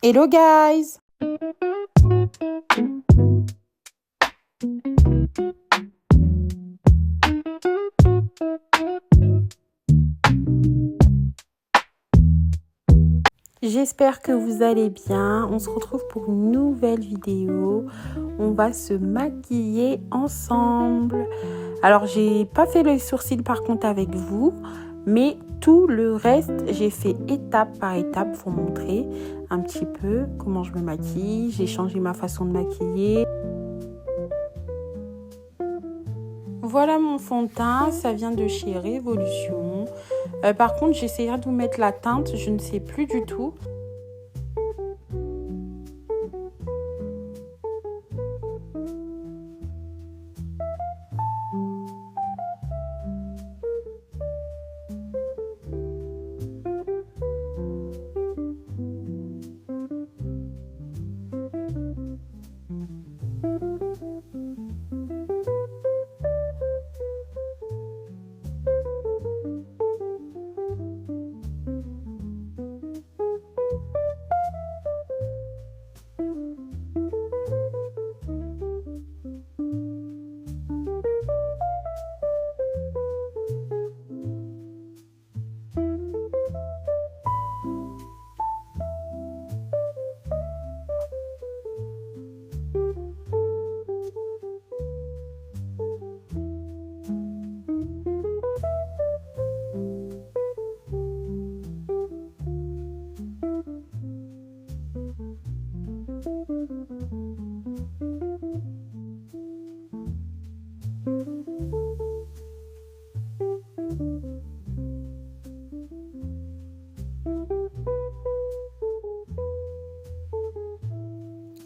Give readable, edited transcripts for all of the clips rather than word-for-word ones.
Hello guys! J'espère que vous allez bien. On se retrouve pour une nouvelle vidéo. On va se maquiller ensemble. Alors, j'ai pas fait le sourcil par contre avec vous, mais tout le reste, j'ai fait étape par étape pour montrer un petit peu comment je me maquille. J'ai changé ma façon de maquiller. Voilà mon fond de teint, ça vient de chez Révolution. Par contre, j'essaierai de vous mettre la teinte, je ne sais plus du tout.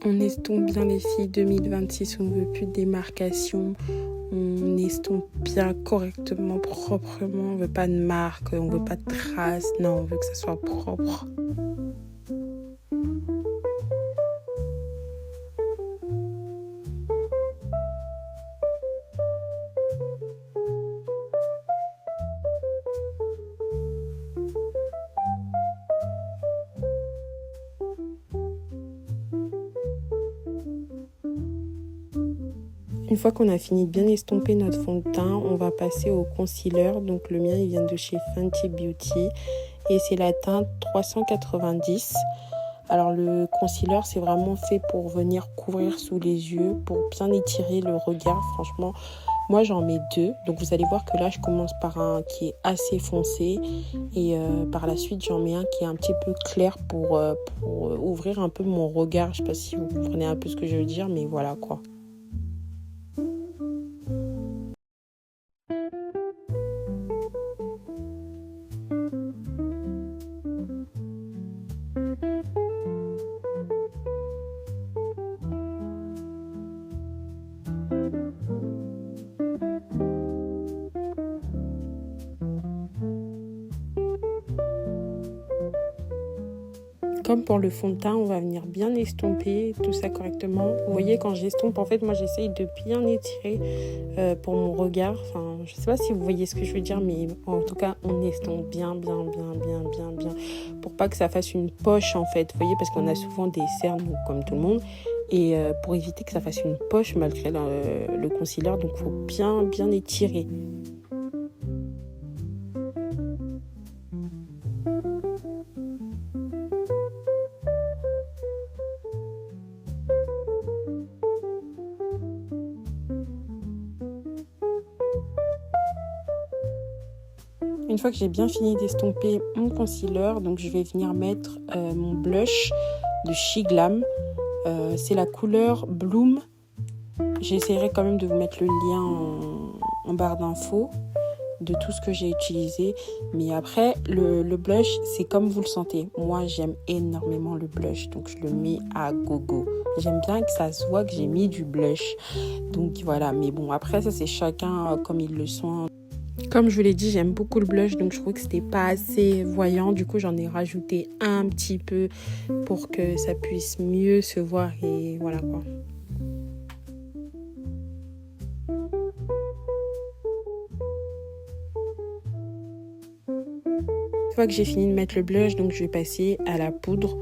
On estompe bien les filles 2026, on ne veut plus de démarcation, on estompe bien correctement, proprement, on veut pas de marque, on veut pas de traces, non, on veut que ça soit propre. Une fois qu'on a fini de bien estomper notre fond de teint, on va passer au concealer. Donc le mien, il vient de chez Fenty Beauty et c'est la teinte 390. Alors le concealer, c'est vraiment fait pour venir couvrir sous les yeux, pour bien étirer le regard. Franchement, moi j'en mets deux. Donc vous allez voir que là, je commence par un qui est assez foncé et par la suite, j'en mets un qui est un petit peu clair pour ouvrir un peu mon regard. Je sais pas si vous comprenez un peu ce que je veux dire, mais voilà quoi. Comme pour le fond de teint, on va venir bien estomper tout ça correctement. Vous voyez, quand j'estompe, en fait, moi, j'essaye de bien étirer pour mon regard. Enfin, je sais pas si vous voyez ce que je veux dire, mais en tout cas, on estompe bien. Pour pas que ça fasse une poche, en fait. Vous voyez, parce qu'on a souvent des cernes, comme tout le monde. Et pour éviter que ça fasse une poche malgré le concealer, donc il faut bien étirer. Une fois que j'ai bien fini d'estomper mon concealer, donc je vais venir mettre mon blush de She Glam. C'est la couleur Bloom. J'essaierai quand même de vous mettre le lien en barre d'infos de tout ce que j'ai utilisé. Mais après, le blush, c'est comme vous le sentez. Moi, j'aime énormément le blush, donc je le mets à gogo. J'aime bien que ça se voit que j'ai mis du blush. Donc voilà, mais bon, après, ça c'est chacun comme ils le sont. Comme je vous l'ai dit, j'aime beaucoup le blush, donc je trouve que c'était pas assez voyant. Du coup, j'en ai rajouté un petit peu pour que ça puisse mieux se voir et voilà quoi. Une fois que j'ai fini de mettre le blush, donc je vais passer à la poudre.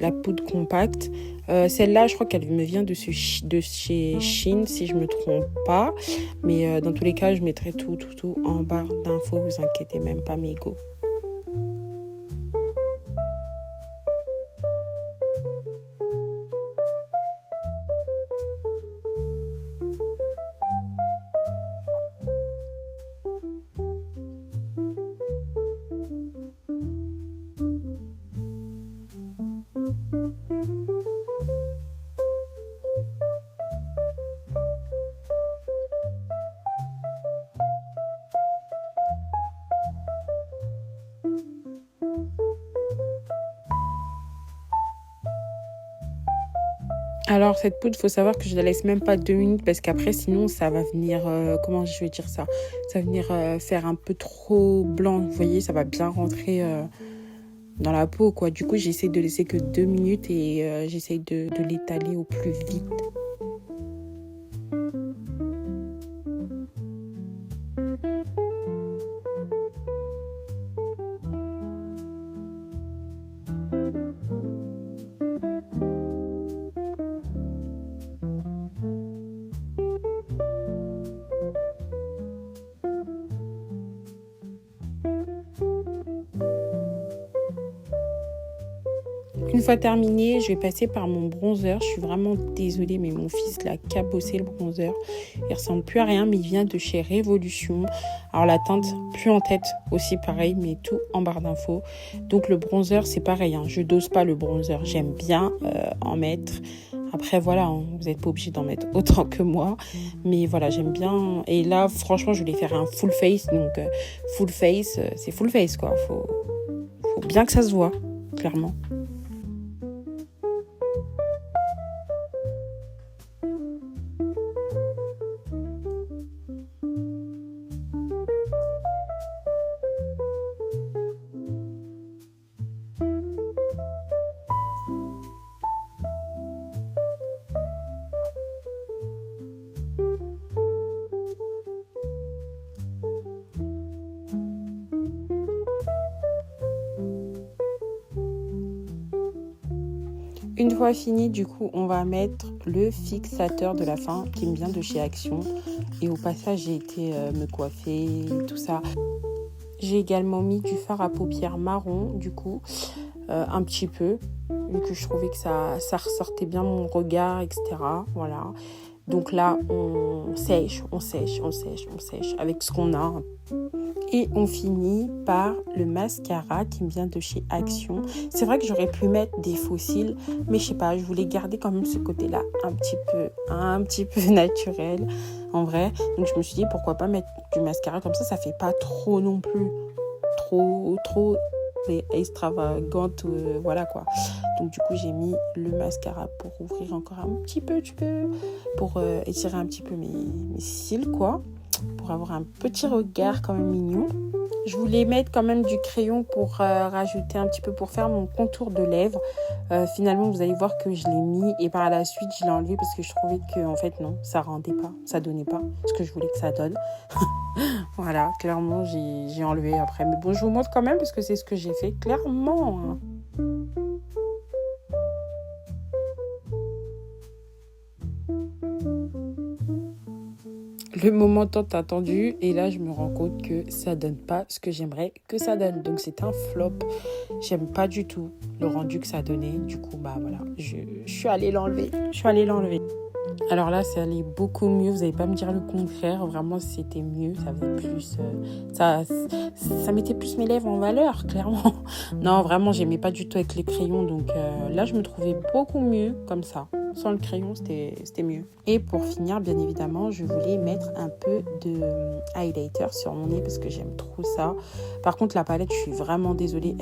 la poudre compacte. Celle-là, je crois qu'elle me vient de chez Shein, si je me trompe pas. Mais dans tous les cas, je mettrai tout en barre d'infos. Vous inquiétez même pas, mes go. Alors cette poudre, faut savoir que je la laisse même pas 2 minutes parce qu'après sinon ça va venir, comment je vais dire ça, ça va venir faire un peu trop blanc, vous voyez, ça va bien rentrer dans la peau quoi. Du coup j'essaie de laisser que 2 minutes et j'essaie de l'étaler au plus vite. Une fois terminé, je vais passer par mon bronzer. Je suis vraiment désolée, mais mon fils l'a cabossé le bronzer. Il ressemble plus à rien, mais il vient de chez Révolution. Alors la teinte plus en tête aussi pareil, mais tout en barre d'infos. Donc le bronzer, c'est pareil, hein. Je dose pas le bronzer. J'aime bien en mettre. Après voilà, hein, vous n'êtes pas obligé d'en mettre autant que moi. Mais voilà, j'aime bien. Et là, franchement, je voulais faire un full face. Donc full face, c'est full face quoi. Faut bien que ça se voit, clairement. Une fois fini, du coup, on va mettre le fixateur de la fin qui me vient de chez Action. Et au passage, j'ai été me coiffer, tout ça. J'ai également mis du fard à paupières marron, du coup, un petit peu, vu que je trouvais que ça ressortait bien mon regard, etc. Voilà. Donc là, on sèche avec ce qu'on a. Et on finit par le mascara qui me vient de chez Action. C'est vrai que j'aurais pu mettre des fossiles, mais je sais pas, je voulais garder quand même ce côté-là un petit peu naturel, en vrai. Donc je me suis dit, pourquoi pas mettre du mascara comme ça fait pas trop non plus, trop extravagante, voilà quoi. Donc du coup, j'ai mis le mascara pour ouvrir encore un petit peu, pour étirer un petit peu mes cils, quoi. Pour avoir un petit regard quand même mignon. Je voulais mettre quand même du crayon pour rajouter un petit peu pour faire mon contour de lèvres. Finalement, vous allez voir que je l'ai mis et par la suite, je l'ai enlevé parce que je trouvais que en fait non, ça rendait pas, ça donnait pas ce que je voulais que ça donne. Voilà, clairement, j'ai enlevé après. Mais bon, je vous montre quand même parce que c'est ce que j'ai fait, clairement. Hein. Le moment tant attendu et là je me rends compte que ça donne pas ce que j'aimerais que ça donne, donc c'est un flop. J'aime pas du tout le rendu que ça donnait, du coup bah voilà, je suis allée l'enlever. Alors là c'est allé beaucoup mieux, vous n'allez pas me dire le contraire, vraiment c'était mieux, ça faisait plus ça mettait plus mes lèvres en valeur, clairement. Non vraiment j'aimais pas du tout avec les crayons, donc là je me trouvais beaucoup mieux comme ça. Sans le crayon, c'était mieux. Et pour finir, bien évidemment, je voulais mettre un peu de highlighter sur mon nez parce que j'aime trop ça. Par contre, la palette, je suis vraiment désolée.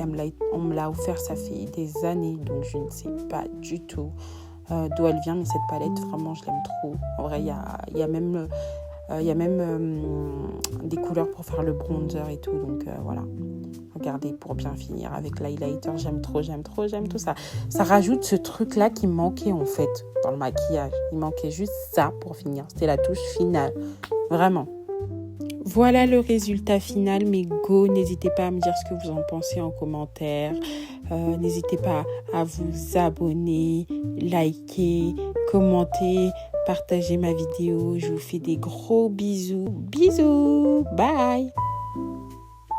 On me l'a offert, ça fait des années, donc je ne sais pas du tout d'où elle vient. Mais cette palette, vraiment, je l'aime trop. En vrai, il y a même des couleurs pour faire le bronzer et tout. Donc voilà. Regardez, pour bien finir avec l'highlighter, j'aime trop tout ça. Ça rajoute ce truc-là qui me manquait en fait dans le maquillage. Il manquait juste ça pour finir. C'était la touche finale. Vraiment. Voilà le résultat final, mes go. N'hésitez pas à me dire ce que vous en pensez en commentaire. N'hésitez pas à vous abonner, liker, commenter, partager ma vidéo. Je vous fais des gros bisous. Bisous. Bye.